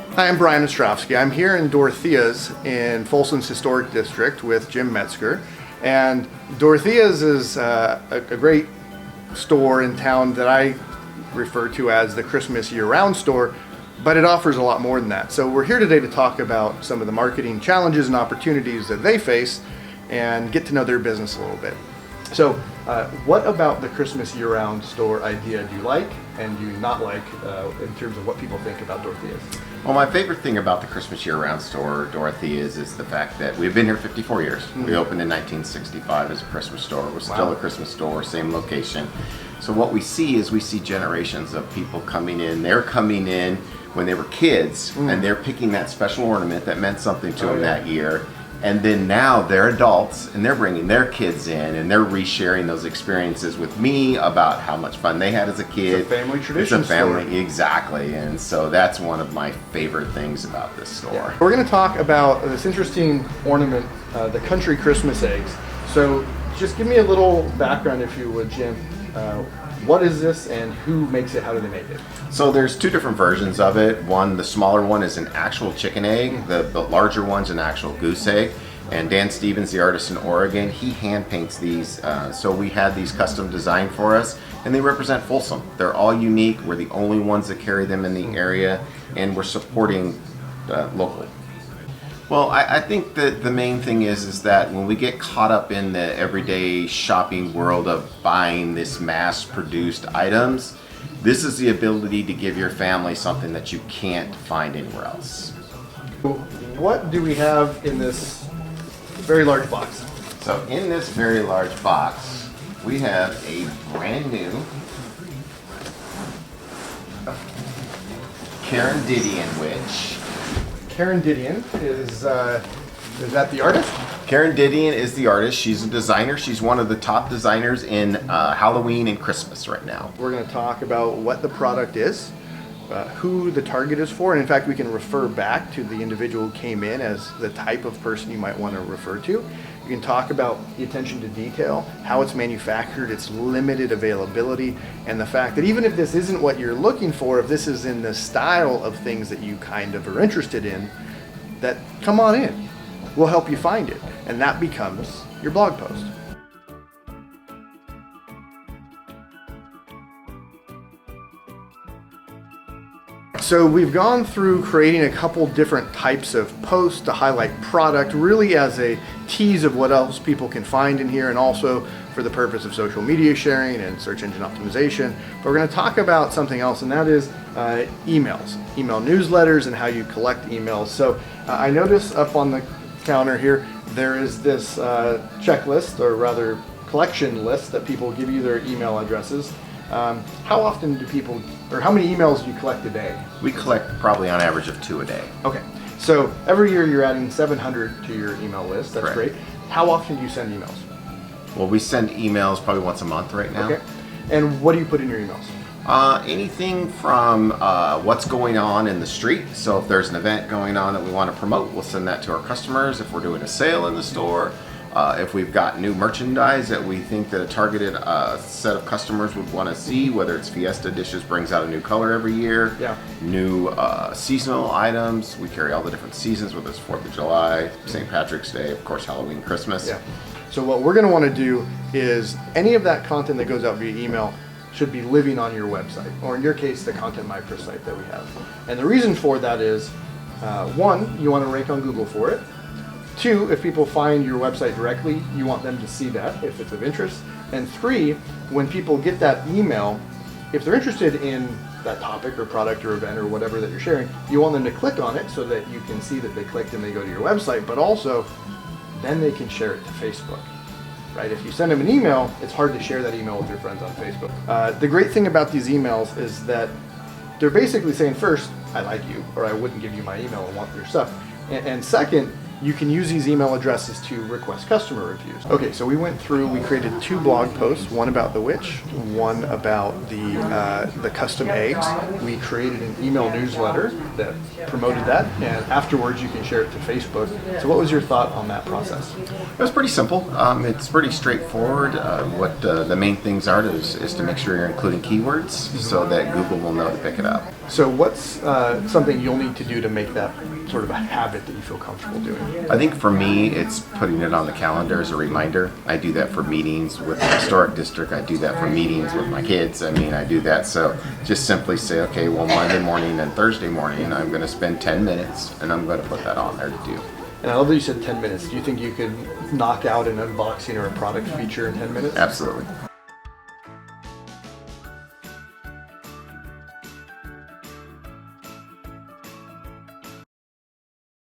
Hi, I'm Brian Ostrowski. I'm here in Dorothea's in Folsom's Historic District with Jim Metzger. And Dorothea's is a great store in town that I refer to as the Christmas year-round store, but it offers a lot more than that. So we're here today to talk about some of the marketing challenges and opportunities that they face and get to know their business a little bit. So what about the Christmas year-round store idea do you like and do you not like in terms of what people think about Dorothea's? Well, my favorite thing about the Christmas year-round store, Dorothea's, is the fact that we've been here 54 years. Mm-hmm. We opened in 1965 as a Christmas store. We're still a Christmas store, same location. So what we see generations of people coming in. They're coming in when they were kids, and they're picking that special ornament that meant something to them that year. And then now they're adults and they're bringing their kids in and they're resharing those experiences with me about how much fun they had as a kid. It's a family tradition. It's a family, store. Exactly. And so that's one of my favorite things about this store. Yeah. We're going to talk about this interesting ornament, the country Christmas eggs. So just give me a little background, if you would, Jim. What is this and who makes it? How do they make it? So there's two different versions of it. One, the smaller one is an actual chicken egg. The larger one's an actual goose egg. And Dan Stevens, the artist in Oregon, he hand paints these. So we had these custom designed for us, and they represent Folsom. They're all unique. We're the only ones that carry them in the area, and we're supporting local. Well, I think that the main thing is that when we get caught up in the everyday shopping world of buying this mass-produced items, this is the ability to give your family something that you can't find anywhere else. What do we have in this very large box? So in this very large box, we have a brand new Carendidian witch. Carendidian is that the artist? Carendidian is the artist. She's a designer. She's one of the top designers in Halloween and Christmas right now. We're going to talk about what the product is, who the target is for, and in fact we can refer back to the individual who came in as the type of person you might want to refer to. You can talk about the attention to detail, how it's manufactured, its limited availability, and the fact that even if this isn't what you're looking for, if this is in the style of things that you kind of are interested in, that come on in. We'll help you find it. And that becomes your blog post. So we've gone through creating a couple different types of posts to highlight product, really as a tease of what else people can find in here, and also for the purpose of social media sharing and search engine optimization. But we're going to talk about something else, and that is emails, email newsletters, and how you collect emails. So I notice up on the counter here, there is this checklist, or rather collection list, that people give you their email addresses. How often do people, or how many emails do you collect a day? We collect probably on average of 2 a day. Okay, so every year you're adding 700 to your email list. That's Correct. Great. How often do you send emails? Well, we send emails probably once a month right now. Okay, and what do you put in your emails? Anything from what's going on in the street. So if there's an event going on that we want to promote, we'll send that to our customers. If we're doing a sale in the store, if we've got new merchandise that we think that a targeted set of customers would want to see, whether it's Fiesta Dishes brings out a new color every year, new seasonal items. We carry all the different seasons, whether it's 4th of July, St. Patrick's Day, of course, Halloween, Christmas. Yeah. So what we're going to want to do is any of that content that goes out via email should be living on your website, or in your case, the Content Micro site that we have. And the reason for that is, one, you want to rank on Google for it. 2, if people find your website directly, you want them to see that if it's of interest. And 3, when people get that email, if they're interested in that topic or product or event or whatever that you're sharing, you want them to click on it so that you can see that they clicked and they go to your website, but also then they can share it to Facebook. Right? If you send them an email, it's hard to share that email with your friends on Facebook. The great thing about these emails is that they're basically saying, first, I like you, or I wouldn't give you my email and want your stuff. And second, you can use these email addresses to request customer reviews. Okay, so we went through, we created 2 blog posts, one about the witch, one about the custom eggs. We created an email newsletter that promoted that, and afterwards you can share it to Facebook. So what was your thought on that process? It was pretty simple. It's pretty straightforward. What the main things are is to make sure you're including keywords so that Google will know to pick it up. So what's something you'll need to do to make that sort of a habit that you feel comfortable doing? I think for me, it's putting it on the calendar as a reminder. I do that for meetings with the historic district. I do that for meetings with my kids. I mean, I do that. So just simply say, okay, well, Monday morning and Thursday morning, I'm going to spend 10 minutes and I'm going to put that on there to do. And I love that you said 10 minutes. Do you think you could knock out an unboxing or a product feature in 10 minutes? Absolutely.